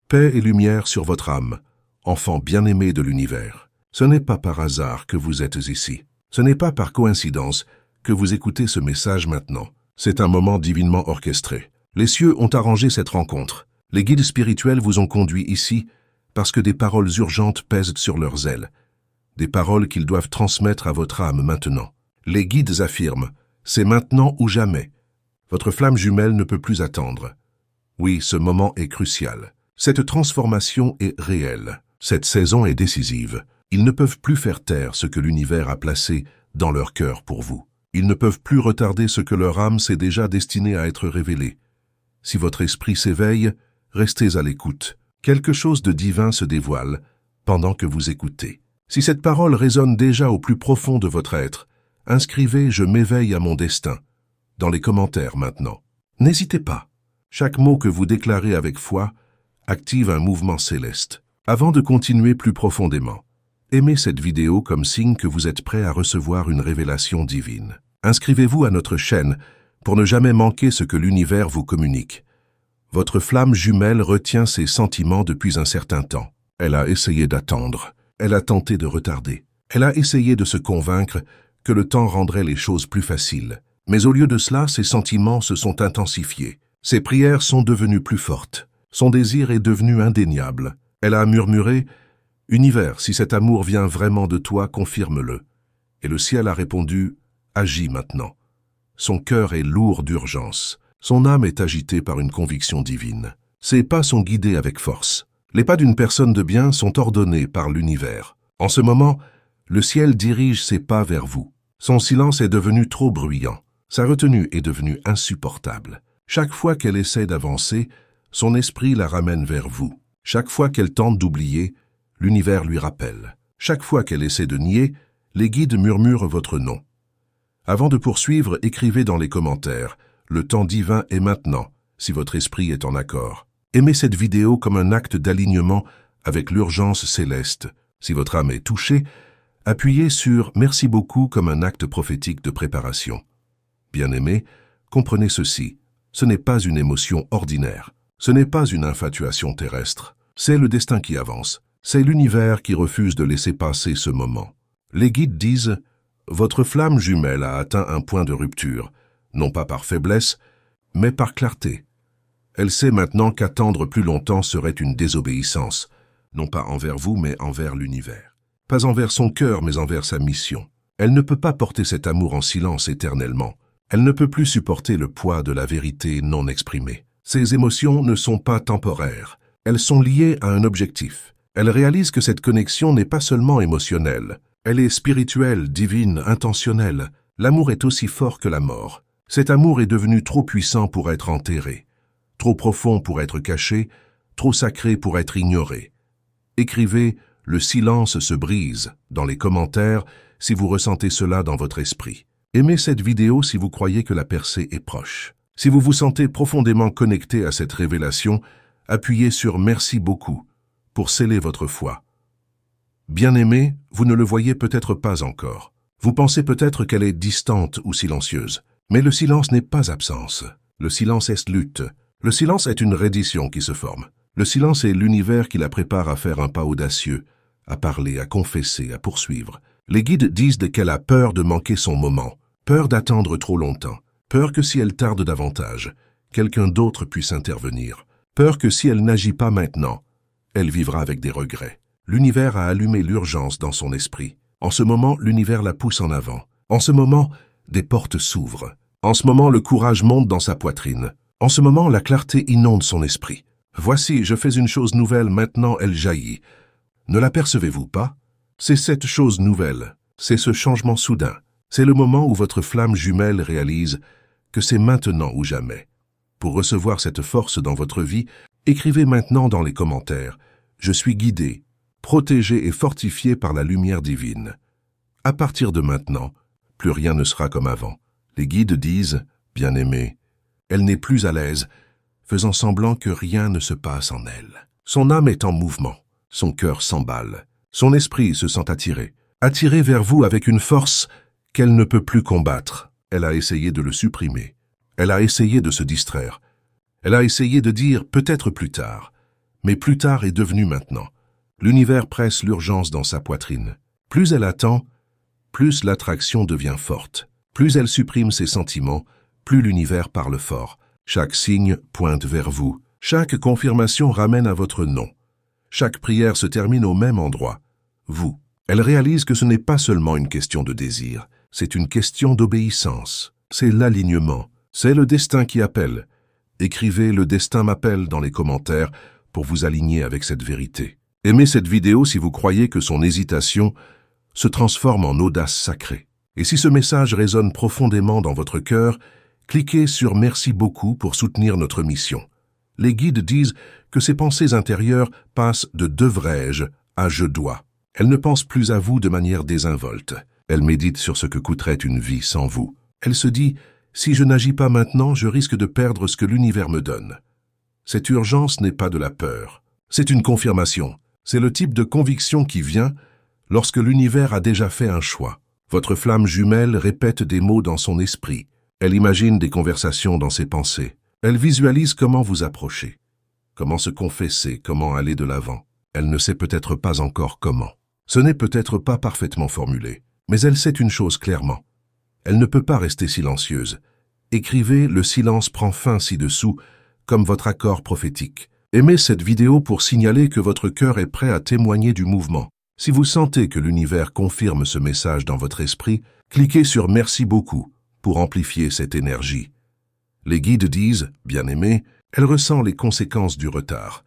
Paix et lumière sur votre âme, enfant bien-aimé de l'univers. Ce n'est pas par hasard que vous êtes ici. Ce n'est pas par coïncidence que vous écoutez ce message maintenant. C'est un moment divinement orchestré. Les cieux ont arrangé cette rencontre. Les guides spirituels vous ont conduit ici parce que des paroles urgentes pèsent sur leurs ailes. Des paroles qu'ils doivent transmettre à votre âme maintenant. Les guides affirment, c'est maintenant ou jamais. Votre flamme jumelle ne peut plus attendre. Oui, ce moment est crucial. Cette transformation est réelle. Cette saison est décisive. Ils ne peuvent plus faire taire ce que l'univers a placé dans leur cœur pour vous. Ils ne peuvent plus retarder ce que leur âme s'est déjà destinée à être révélée. Si votre esprit s'éveille, restez à l'écoute. Quelque chose de divin se dévoile pendant que vous écoutez. Si cette parole résonne déjà au plus profond de votre être, inscrivez « Je m'éveille à mon destin » dans les commentaires maintenant. N'hésitez pas. Chaque mot que vous déclarez avec foi active un mouvement céleste. Avant de continuer plus profondément, aimez cette vidéo comme signe que vous êtes prêt à recevoir une révélation divine. Inscrivez-vous à notre chaîne pour ne jamais manquer ce que l'univers vous communique. Votre flamme jumelle retient ses sentiments depuis un certain temps. Elle a essayé d'attendre. Elle a tenté de retarder. Elle a essayé de se convaincre que le temps rendrait les choses plus faciles. Mais au lieu de cela, ses sentiments se sont intensifiés. Ses prières sont devenues plus fortes. Son désir est devenu indéniable. Elle a murmuré « Univers, si cet amour vient vraiment de toi, confirme-le. » Et le ciel a répondu « Agis maintenant. » Son cœur est lourd d'urgence. Son âme est agitée par une conviction divine. Ses pas sont guidés avec force. Les pas d'une personne de bien sont ordonnés par l'univers. En ce moment, le ciel dirige ses pas vers vous. Son silence est devenu trop bruyant. Sa retenue est devenue insupportable. Chaque fois qu'elle essaie d'avancer, son esprit la ramène vers vous. Chaque fois qu'elle tente d'oublier, l'univers lui rappelle. Chaque fois qu'elle essaie de nier, les guides murmurent votre nom. Avant de poursuivre, écrivez dans les commentaires « Le temps divin est maintenant » si votre esprit est en accord. Aimez cette vidéo comme un acte d'alignement avec l'urgence céleste. Si votre âme est touchée, appuyez sur « Merci beaucoup » comme un acte prophétique de préparation. Bien-aimés, comprenez ceci. Ce n'est pas une émotion ordinaire. Ce n'est pas une infatuation terrestre. C'est le destin qui avance. C'est l'univers qui refuse de laisser passer ce moment. Les guides disent « Votre flamme jumelle a atteint un point de rupture, non pas par faiblesse, mais par clarté. Elle sait maintenant qu'attendre plus longtemps serait une désobéissance, non pas envers vous, mais envers l'univers. Pas envers son cœur, mais envers sa mission. Elle ne peut pas porter cet amour en silence éternellement. Elle ne peut plus supporter le poids de la vérité non exprimée. Ses émotions ne sont pas temporaires. Elles sont liées à un objectif. Elle réalise que cette connexion n'est pas seulement émotionnelle. Elle est spirituelle, divine, intentionnelle. L'amour est aussi fort que la mort. Cet amour est devenu trop puissant pour être enterré, trop profond pour être caché, trop sacré pour être ignoré. Écrivez « Le silence se brise » dans les commentaires si vous ressentez cela dans votre esprit. Aimez cette vidéo si vous croyez que la percée est proche. Si vous vous sentez profondément connecté à cette révélation, appuyez sur « Merci beaucoup » pour sceller votre foi. Bien-aimé, vous ne le voyez peut-être pas encore. Vous pensez peut-être qu'elle est distante ou silencieuse. Mais le silence n'est pas absence. Le silence est lutte. Le silence est une reddition qui se forme. Le silence est l'univers qui la prépare à faire un pas audacieux, à parler, à confesser, à poursuivre. Les guides disent qu'elle a peur de manquer son moment, peur d'attendre trop longtemps, peur que si elle tarde davantage, quelqu'un d'autre puisse intervenir, peur que si elle n'agit pas maintenant, elle vivra avec des regrets. L'univers a allumé l'urgence dans son esprit. En ce moment, l'univers la pousse en avant. En ce moment, des portes s'ouvrent. En ce moment, le courage monte dans sa poitrine. En ce moment, la clarté inonde son esprit. Voici, je fais une chose nouvelle, maintenant elle jaillit. Ne l'apercevez-vous pas? C'est cette chose nouvelle. C'est ce changement soudain. C'est le moment où votre flamme jumelle réalise que c'est maintenant ou jamais. Pour recevoir cette force dans votre vie, écrivez maintenant dans les commentaires « Je suis guidé, protégé et fortifié par la lumière divine. » À partir de maintenant, plus rien ne sera comme avant. Les guides disent, bien-aimée, elle n'est plus à l'aise, faisant semblant que rien ne se passe en elle. Son âme est en mouvement, son cœur s'emballe, son esprit se sent attiré vers vous avec une force qu'elle ne peut plus combattre. Elle a essayé de le supprimer, elle a essayé de se distraire, elle a essayé de dire peut-être plus tard, mais plus tard est devenu maintenant. L'univers presse l'urgence dans sa poitrine. Plus elle attend, plus l'attraction devient forte. Plus elle supprime ses sentiments, plus l'univers parle fort. Chaque signe pointe vers vous. Chaque confirmation ramène à votre nom. Chaque prière se termine au même endroit. Vous. Elle réalise que ce n'est pas seulement une question de désir, c'est une question d'obéissance. C'est l'alignement. C'est le destin qui appelle. Écrivez « Le destin m'appelle » dans les commentaires pour vous aligner avec cette vérité. Aimez cette vidéo si vous croyez que son hésitation se transforme en audace sacrée. Et si ce message résonne profondément dans votre cœur, cliquez sur « Merci beaucoup » pour soutenir notre mission. Les guides disent que ces pensées intérieures passent de « devrais-je » à « je dois ». Elles ne pensent plus à vous de manière désinvolte. Elle médite sur ce que coûterait une vie sans vous. Elle se dit « Si je n'agis pas maintenant, je risque de perdre ce que l'univers me donne ». Cette urgence n'est pas de la peur. C'est une confirmation. C'est le type de conviction qui vient lorsque l'univers a déjà fait un choix. Votre flamme jumelle répète des mots dans son esprit. Elle imagine des conversations dans ses pensées. Elle visualise comment vous approcher, comment se confesser, comment aller de l'avant. Elle ne sait peut-être pas encore comment. Ce n'est peut-être pas parfaitement formulé, mais elle sait une chose clairement. Elle ne peut pas rester silencieuse. Écrivez « Le silence prend fin ci-dessous » comme votre accord prophétique. Aimez cette vidéo pour signaler que votre cœur est prêt à témoigner du mouvement. Si vous sentez que l'univers confirme ce message dans votre esprit, cliquez sur « Merci beaucoup » pour amplifier cette énergie. Les guides disent « Bien-aimé », elle ressent les conséquences du retard.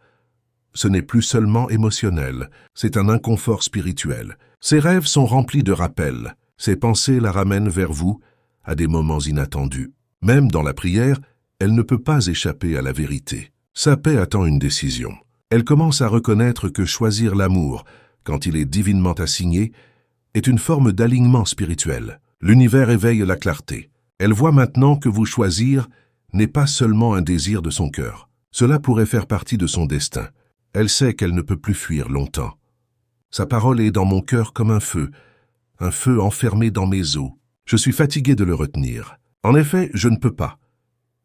Ce n'est plus seulement émotionnel, c'est un inconfort spirituel. Ses rêves sont remplis de rappels, ses pensées la ramènent vers vous à des moments inattendus. Même dans la prière, elle ne peut pas échapper à la vérité. Sa paix attend une décision. Elle commence à reconnaître que choisir l'amour, quand il est divinement assigné, est une forme d'alignement spirituel. L'univers éveille la clarté. Elle voit maintenant que vous choisir n'est pas seulement un désir de son cœur. Cela pourrait faire partie de son destin. Elle sait qu'elle ne peut plus fuir longtemps. Sa parole est dans mon cœur comme un feu enfermé dans mes os. Je suis fatigué de le retenir. En effet, je ne peux pas.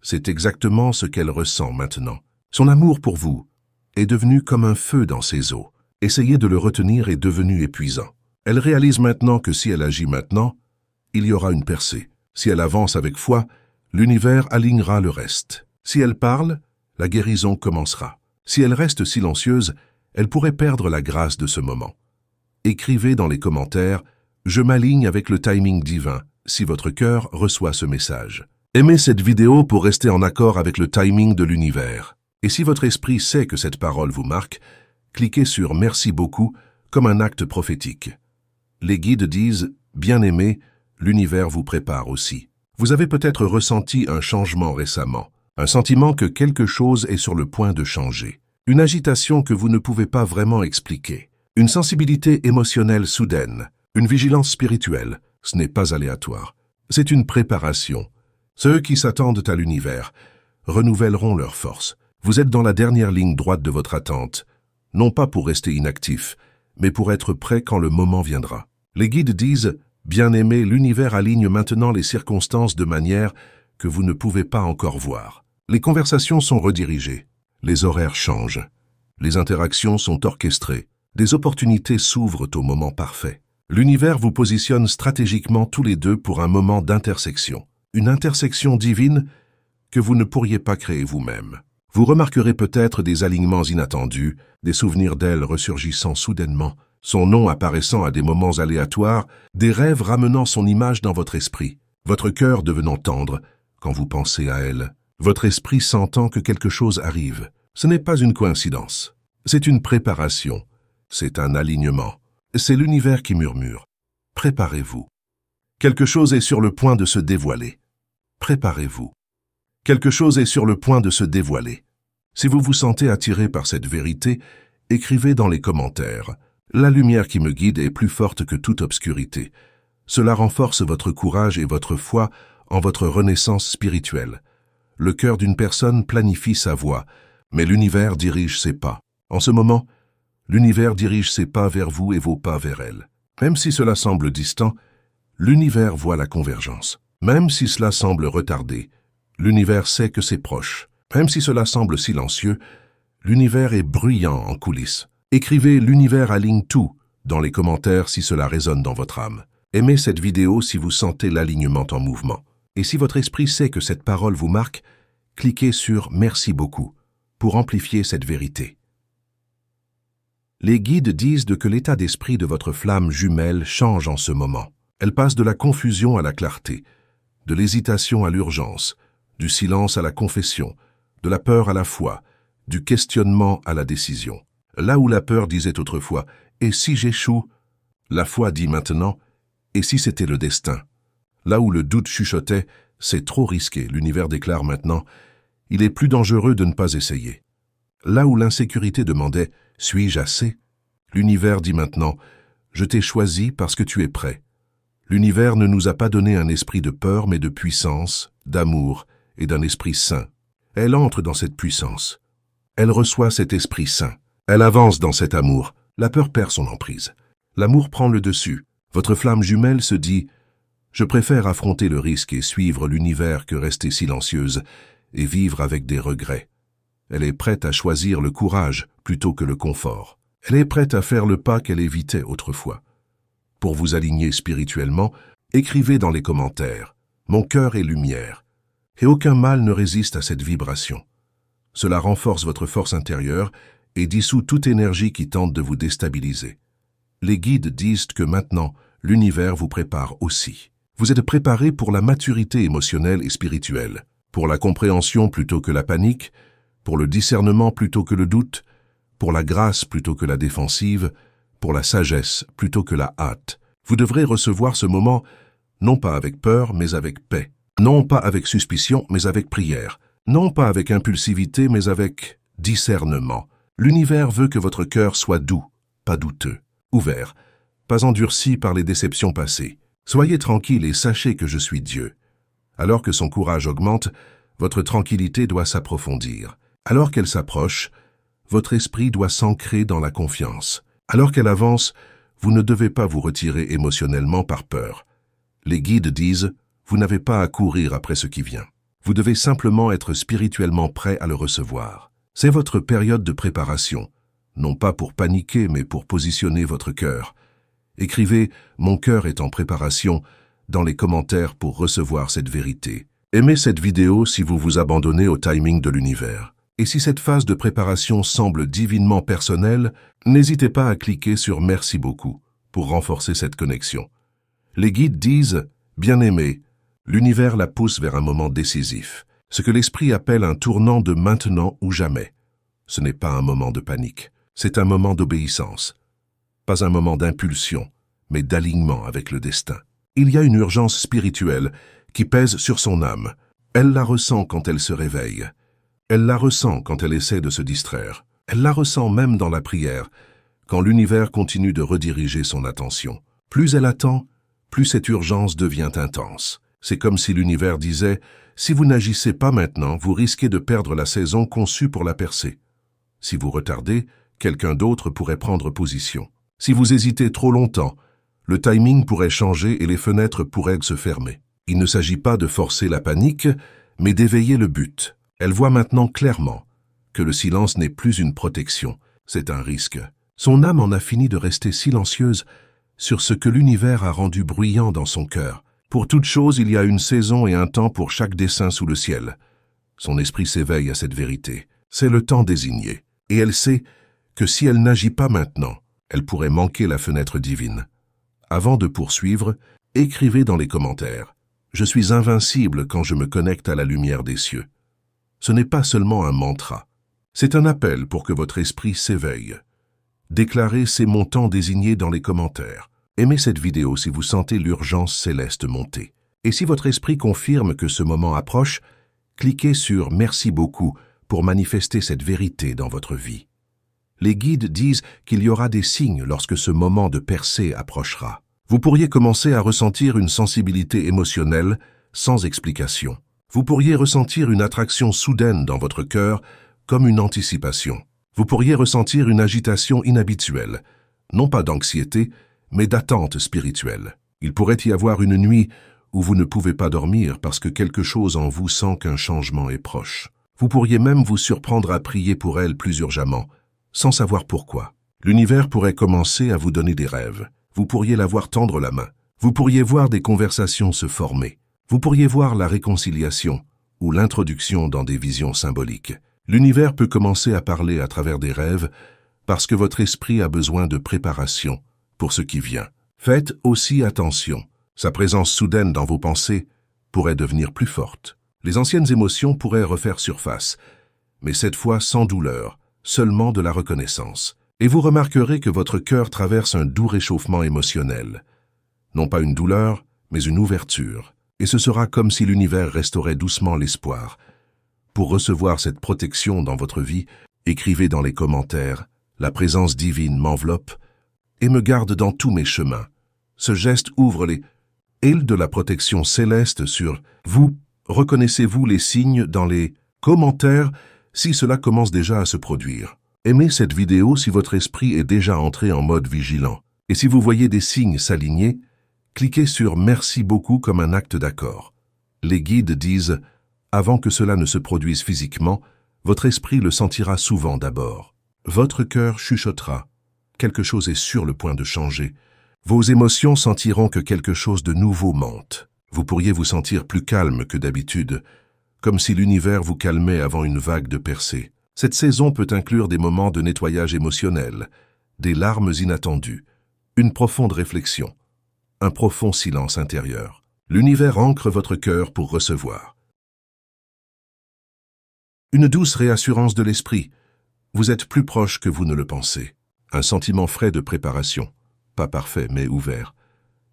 C'est exactement ce qu'elle ressent maintenant. Son amour pour vous est devenu comme un feu dans ses os. Essayer de le retenir est devenu épuisant. Elle réalise maintenant que si elle agit maintenant, il y aura une percée. Si elle avance avec foi, l'univers alignera le reste. Si elle parle, la guérison commencera. Si elle reste silencieuse, elle pourrait perdre la grâce de ce moment. Écrivez dans les commentaires « Je m'aligne avec le timing divin » si votre cœur reçoit ce message. Aimez cette vidéo pour rester en accord avec le timing de l'univers. Et si votre esprit sait que cette parole vous marque, cliquez sur « Merci beaucoup » comme un acte prophétique. Les guides disent « Bien-aimé, l'univers vous prépare aussi ». Vous avez peut-être ressenti un changement récemment. Un sentiment que quelque chose est sur le point de changer. Une agitation que vous ne pouvez pas vraiment expliquer. Une sensibilité émotionnelle soudaine. Une vigilance spirituelle. Ce n'est pas aléatoire. C'est une préparation. Ceux qui s'attendent à l'univers renouvelleront leur force. Vous êtes dans la dernière ligne droite de votre attente. Non pas pour rester inactif, mais pour être prêt quand le moment viendra. Les guides disent « Bien-aimé, l'univers aligne maintenant les circonstances de manière que vous ne pouvez pas encore voir. » Les conversations sont redirigées, les horaires changent, les interactions sont orchestrées, des opportunités s'ouvrent au moment parfait. L'univers vous positionne stratégiquement tous les deux pour un moment d'intersection, une intersection divine que vous ne pourriez pas créer vous-même. Vous remarquerez peut-être des alignements inattendus, des souvenirs d'elle ressurgissant soudainement, son nom apparaissant à des moments aléatoires, des rêves ramenant son image dans votre esprit, votre cœur devenant tendre quand vous pensez à elle. Votre esprit sentant que quelque chose arrive. Ce n'est pas une coïncidence. C'est une préparation. C'est un alignement. C'est l'univers qui murmure. Préparez-vous. Quelque chose est sur le point de se dévoiler. Préparez-vous. Quelque chose est sur le point de se dévoiler. Si vous vous sentez attiré par cette vérité, écrivez dans les commentaires. La lumière qui me guide est plus forte que toute obscurité. Cela renforce votre courage et votre foi en votre renaissance spirituelle. Le cœur d'une personne planifie sa voie, mais l'univers dirige ses pas. En ce moment, l'univers dirige ses pas vers vous et vos pas vers elle. Même si cela semble distant, l'univers voit la convergence. Même si cela semble retardé, l'univers sait que c'est proche. Même si cela semble silencieux, L'univers est bruyant en coulisses. Écrivez l'univers aligne tout dans les commentaires si cela résonne dans votre âme. Aimez cette vidéo si vous sentez l'alignement en mouvement. Et si votre esprit sait que cette parole vous marque, cliquez sur « Merci beaucoup » pour amplifier cette vérité. Les guides disent que l'état d'esprit de votre flamme jumelle change en ce moment. Elle passe de la confusion à la clarté, de l'hésitation à l'urgence, du silence à la confession, de la peur à la foi, du questionnement à la décision. Là où la peur disait autrefois « Et si j'échoue ?» la foi dit maintenant « Et si c'était le destin ?» Là où le doute chuchotait « C'est trop risqué », l'univers déclare maintenant « Il est plus dangereux de ne pas essayer ». Là où l'insécurité demandait « Suis-je assez ?» l'univers dit maintenant « Je t'ai choisi parce que tu es prêt ». L'univers ne nous a pas donné un esprit de peur, mais de puissance, d'amour et d'un esprit saint. Elle entre dans cette puissance. Elle reçoit cet esprit saint. Elle avance dans cet amour. La peur perd son emprise. L'amour prend le dessus. Votre flamme jumelle se dit « Je préfère affronter le risque et suivre l'univers que rester silencieuse et vivre avec des regrets. » Elle est prête à choisir le courage plutôt que le confort. Elle est prête à faire le pas qu'elle évitait autrefois. Pour vous aligner spirituellement, écrivez dans les commentaires « Mon cœur est lumière » et aucun mal ne résiste à cette vibration. Cela renforce votre force intérieure et dissout toute énergie qui tente de vous déstabiliser. Les guides disent que maintenant, l'univers vous prépare aussi. Vous êtes préparé pour la maturité émotionnelle et spirituelle, pour la compréhension plutôt que la panique, pour le discernement plutôt que le doute, pour la grâce plutôt que la défensive, pour la sagesse plutôt que la hâte. Vous devrez recevoir ce moment non pas avec peur, mais avec paix. Non pas avec suspicion, mais avec prière. Non pas avec impulsivité, mais avec discernement. L'univers veut que votre cœur soit doux, pas douteux, ouvert, pas endurci par les déceptions passées. Soyez tranquille et sachez que je suis Dieu. Alors que son courage augmente, votre tranquillité doit s'approfondir. Alors qu'elle s'approche, votre esprit doit s'ancrer dans la confiance. Alors qu'elle avance, vous ne devez pas vous retirer émotionnellement par peur. Les guides disent, vous n'avez pas à courir après ce qui vient. Vous devez simplement être spirituellement prêt à le recevoir. C'est votre période de préparation, non pas pour paniquer, mais pour positionner votre cœur. Écrivez « Mon cœur est en préparation » dans les commentaires pour recevoir cette vérité. Aimez cette vidéo si vous vous abandonnez au timing de l'univers. Et si cette phase de préparation semble divinement personnelle, n'hésitez pas à cliquer sur « Merci beaucoup » pour renforcer cette connexion. Les guides disent « Bien-aimé », l'univers la pousse vers un moment décisif, ce que l'esprit appelle un tournant de maintenant ou jamais. Ce n'est pas un moment de panique, c'est un moment d'obéissance. Pas un moment d'impulsion, mais d'alignement avec le destin. Il y a une urgence spirituelle qui pèse sur son âme. Elle la ressent quand elle se réveille. Elle la ressent quand elle essaie de se distraire. Elle la ressent même dans la prière, quand l'univers continue de rediriger son attention. Plus elle attend, plus cette urgence devient intense. C'est comme si l'univers disait « Si vous n'agissez pas maintenant, vous risquez de perdre la saison conçue pour la percer. Si vous retardez, quelqu'un d'autre pourrait prendre position. Si vous hésitez trop longtemps, le timing pourrait changer et les fenêtres pourraient se fermer. Il ne s'agit pas de forcer la panique, mais d'éveiller le but. Elle voit maintenant clairement que le silence n'est plus une protection, c'est un risque. Son âme en a fini de rester silencieuse sur ce que l'univers a rendu bruyant dans son cœur. Pour toute chose, il y a une saison et un temps pour chaque dessein sous le ciel. Son esprit s'éveille à cette vérité. C'est le temps désigné. Et elle sait que si elle n'agit pas maintenant, elle pourrait manquer la fenêtre divine. Avant de poursuivre, écrivez dans les commentaires « Je suis invincible quand je me connecte à la lumière des cieux ». Ce n'est pas seulement un mantra, c'est un appel pour que votre esprit s'éveille. Déclarez ces montants désignés dans les commentaires. Aimez cette vidéo si vous sentez l'urgence céleste monter. Et si votre esprit confirme que ce moment approche, cliquez sur « Merci beaucoup » pour manifester cette vérité dans votre vie. Les guides disent qu'il y aura des signes lorsque ce moment de percée approchera. Vous pourriez commencer à ressentir une sensibilité émotionnelle sans explication. Vous pourriez ressentir une attraction soudaine dans votre cœur comme une anticipation. Vous pourriez ressentir une agitation inhabituelle, non pas d'anxiété, mais d'attente spirituelle. Il pourrait y avoir une nuit où vous ne pouvez pas dormir parce que quelque chose en vous sent qu'un changement est proche. Vous pourriez même vous surprendre à prier pour elle plus urgemment, sans savoir pourquoi. L'univers pourrait commencer à vous donner des rêves. Vous pourriez la voir tendre la main. Vous pourriez voir des conversations se former. Vous pourriez voir la réconciliation ou l'introduction dans des visions symboliques. L'univers peut commencer à parler à travers des rêves parce que votre esprit a besoin de préparation pour ce qui vient. Faites aussi attention. Sa présence soudaine dans vos pensées pourrait devenir plus forte. Les anciennes émotions pourraient refaire surface, mais cette fois sans douleur, seulement de la reconnaissance. Et vous remarquerez que votre cœur traverse un doux réchauffement émotionnel. Non pas une douleur, mais une ouverture. Et ce sera comme si l'univers restaurait doucement l'espoir. Pour recevoir cette protection dans votre vie, écrivez dans les commentaires « La présence divine m'enveloppe et me garde dans tous mes chemins ». Ce geste ouvre les ailes de la protection céleste sur vous. Reconnaissez-vous les signes dans les commentaires si cela commence déjà à se produire. Aimez cette vidéo si votre esprit est déjà entré en mode vigilant. Et si vous voyez des signes s'aligner, cliquez sur « Merci beaucoup » comme un acte d'accord. Les guides disent « Avant que cela ne se produise physiquement, votre esprit le sentira souvent d'abord. Votre cœur chuchotera. Quelque chose est sur le point de changer. Vos émotions sentiront que quelque chose de nouveau monte. Vous pourriez vous sentir plus calme que d'habitude, comme si l'univers vous calmait avant une vague de percée. Cette saison peut inclure des moments de nettoyage émotionnel, des larmes inattendues, une profonde réflexion, un profond silence intérieur. L'univers ancre votre cœur pour recevoir. Une douce réassurance de l'esprit. Vous êtes plus proche que vous ne le pensez. Un sentiment frais de préparation, pas parfait mais ouvert.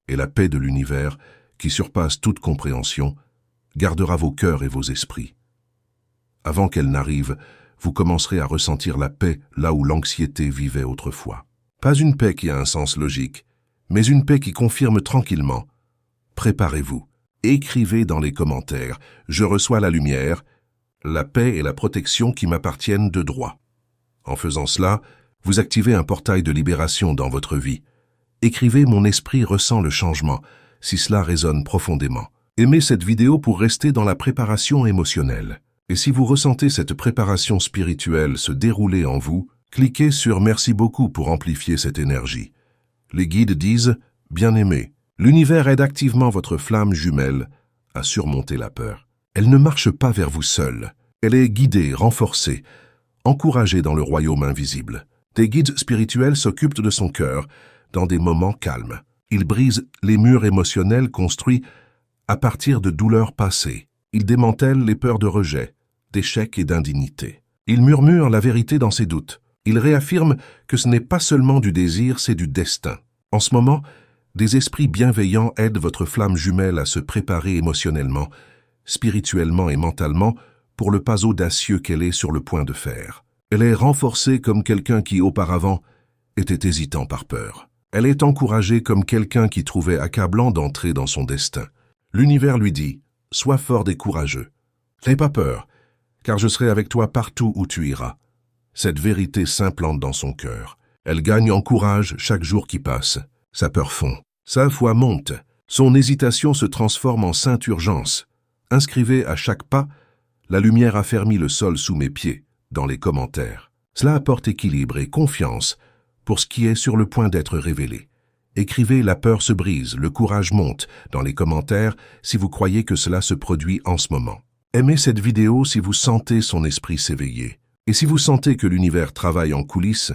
Et la paix de l'univers, qui surpasse toute compréhension, gardera vos cœurs et vos esprits. Avant qu'elle n'arrive, vous commencerez à ressentir la paix là où l'anxiété vivait autrefois. Pas une paix qui a un sens logique, mais une paix qui confirme tranquillement. Préparez-vous. Écrivez dans les commentaires « Je reçois la lumière, la paix et la protection qui m'appartiennent de droit ». En faisant cela, vous activez un portail de libération dans votre vie. Écrivez « Mon esprit ressent le changement » si cela résonne profondément. Aimez cette vidéo pour rester dans la préparation émotionnelle. Et si vous ressentez cette préparation spirituelle se dérouler en vous, cliquez sur « Merci beaucoup » pour amplifier cette énergie. Les guides disent « Bien-aimé ». L'univers aide activement votre flamme jumelle à surmonter la peur. Elle ne marche pas vers vous seule. Elle est guidée, renforcée, encouragée dans le royaume invisible. Des guides spirituels s'occupent de son cœur dans des moments calmes. Ils brisent les murs émotionnels construits à partir de douleurs passées. Ils démantèlent les peurs de rejet, d'échec et d'indignité. Ils murmurent la vérité dans ses doutes. Ils réaffirment que ce n'est pas seulement du désir, c'est du destin. En ce moment, des esprits bienveillants aident votre flamme jumelle à se préparer émotionnellement, spirituellement et mentalement pour le pas audacieux qu'elle est sur le point de faire. Elle est renforcée comme quelqu'un qui, auparavant, était hésitant par peur. Elle est encouragée comme quelqu'un qui trouvait accablant d'entrer dans son destin. L'univers lui dit « Sois fort et courageux. N'aie pas peur, car je serai avec toi partout où tu iras. » Cette vérité s'implante dans son cœur. Elle gagne en courage chaque jour qui passe. Sa peur fond. Sa foi monte. Son hésitation se transforme en sainte urgence. Inscrivez à chaque pas « La lumière affermit le sol sous mes pieds » dans les commentaires. Cela apporte équilibre et confiance pour ce qui est sur le point d'être révélé. Écrivez « La peur se brise, le courage monte » dans les commentaires si vous croyez que cela se produit en ce moment. Aimez cette vidéo si vous sentez son esprit s'éveiller. Et si vous sentez que l'univers travaille en coulisses,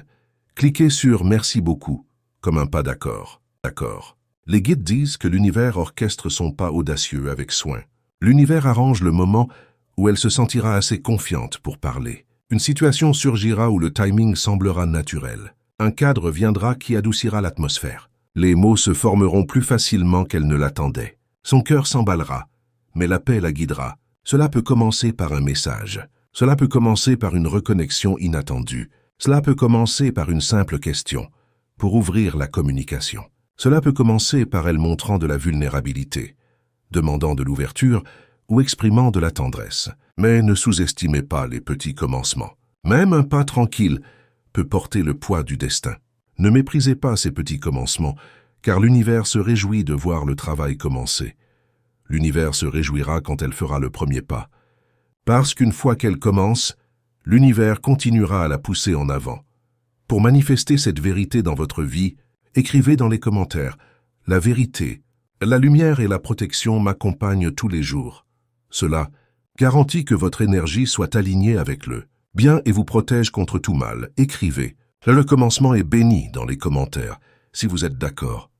cliquez sur « Merci beaucoup » comme un pas d'accord. D'accord. Les guides disent que l'univers orchestre son pas audacieux avec soin. L'univers arrange le moment où elle se sentira assez confiante pour parler. Une situation surgira où le timing semblera naturel. Un cadre viendra qui adoucira l'atmosphère. Les mots se formeront plus facilement qu'elle ne l'attendait. Son cœur s'emballera, mais la paix la guidera. Cela peut commencer par un message. Cela peut commencer par une reconnexion inattendue. Cela peut commencer par une simple question, pour ouvrir la communication. Cela peut commencer par elle montrant de la vulnérabilité, demandant de l'ouverture ou exprimant de la tendresse. Mais ne sous-estimez pas les petits commencements. Même un pas tranquille peut porter le poids du destin. Ne méprisez pas ces petits commencements, car l'univers se réjouit de voir le travail commencer. L'univers se réjouira quand elle fera le premier pas. Parce qu'une fois qu'elle commence, l'univers continuera à la pousser en avant. Pour manifester cette vérité dans votre vie, écrivez dans les commentaires « La vérité, la lumière et la protection m'accompagnent tous les jours ». Cela garantit que votre énergie soit alignée avec le bien et vous protège contre tout mal. Écrivez. Le commencement est béni dans les commentaires, si vous êtes d'accord.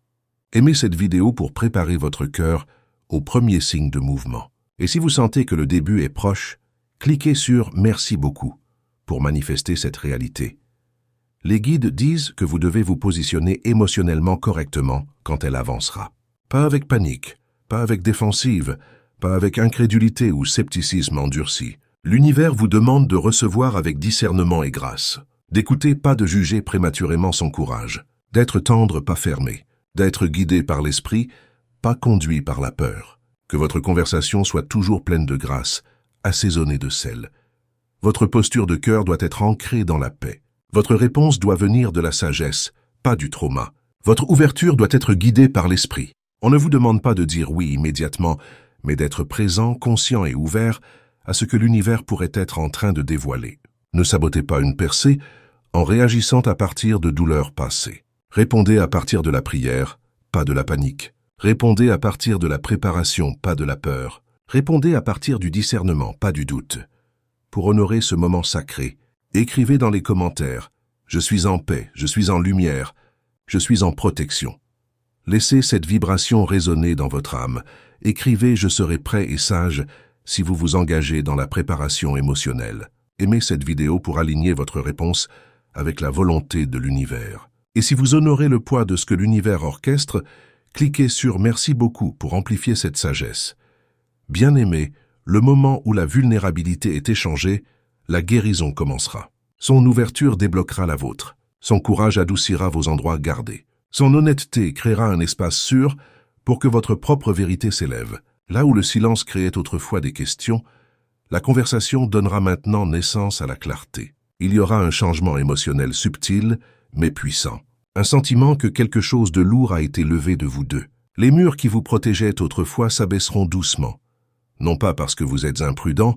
Aimez cette vidéo pour préparer votre cœur au premier signe de mouvement. Et si vous sentez que le début est proche, cliquez sur « Merci beaucoup » pour manifester cette réalité. Les guides disent que vous devez vous positionner émotionnellement correctement quand elle avancera. Pas avec panique, pas avec défensive, pas avec incrédulité ou scepticisme endurci. L'univers vous demande de recevoir avec discernement et grâce, d'écouter, pas de juger prématurément son courage, d'être tendre, pas fermé, d'être guidé par l'esprit, pas conduit par la peur. Que votre conversation soit toujours pleine de grâce, assaisonnée de sel. Votre posture de cœur doit être ancrée dans la paix. Votre réponse doit venir de la sagesse, pas du trauma. Votre ouverture doit être guidée par l'esprit. On ne vous demande pas de dire oui immédiatement, mais d'être présent, conscient et ouvert à ce que l'univers pourrait être en train de dévoiler. Ne sabotez pas une percée en réagissant à partir de douleurs passées. Répondez à partir de la prière, pas de la panique. Répondez à partir de la préparation, pas de la peur. Répondez à partir du discernement, pas du doute. Pour honorer ce moment sacré, écrivez dans les commentaires « Je suis en paix, je suis en lumière, je suis en protection ». Laissez cette vibration résonner dans votre âme. Écrivez « Je serai prêt et sage » si vous vous engagez dans la préparation émotionnelle. Aimez cette vidéo pour aligner votre réponse avec la volonté de l'univers. Et si vous honorez le poids de ce que l'univers orchestre, cliquez sur « Merci beaucoup » pour amplifier cette sagesse. Bien-aimé, le moment où la vulnérabilité est échangée, la guérison commencera. Son ouverture débloquera la vôtre. Son courage adoucira vos endroits gardés. Son honnêteté créera un espace sûr pour que votre propre vérité s'élève. Là où le silence créait autrefois des questions, la conversation donnera maintenant naissance à la clarté. Il y aura un changement émotionnel subtil, mais puissant. Un sentiment que quelque chose de lourd a été levé de vous deux. Les murs qui vous protégeaient autrefois s'abaisseront doucement. Non pas parce que vous êtes imprudent,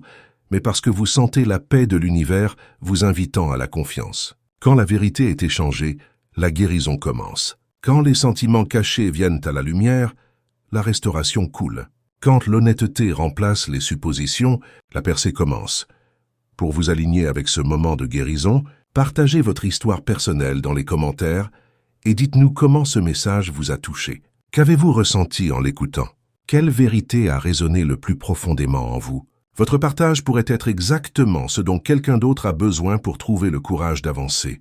mais parce que vous sentez la paix de l'univers vous invitant à la confiance. Quand la vérité est échangée, la guérison commence. Quand les sentiments cachés viennent à la lumière, la restauration coule. Quand l'honnêteté remplace les suppositions, la percée commence. Pour vous aligner avec ce moment de guérison, partagez votre histoire personnelle dans les commentaires et dites-nous comment ce message vous a touché. Qu'avez-vous ressenti en l'écoutant? Quelle vérité a résonné le plus profondément en vous? Votre partage pourrait être exactement ce dont quelqu'un d'autre a besoin pour trouver le courage d'avancer.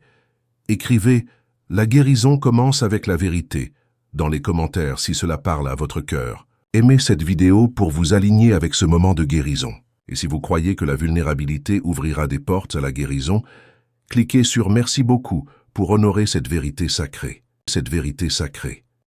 Écrivez « La guérison commence avec la vérité » dans les commentaires si cela parle à votre cœur. Aimez cette vidéo pour vous aligner avec ce moment de guérison. Et si vous croyez que la vulnérabilité ouvrira des portes à la guérison, cliquez sur « Merci beaucoup » pour honorer cette vérité sacrée. Cette vérité sacrée.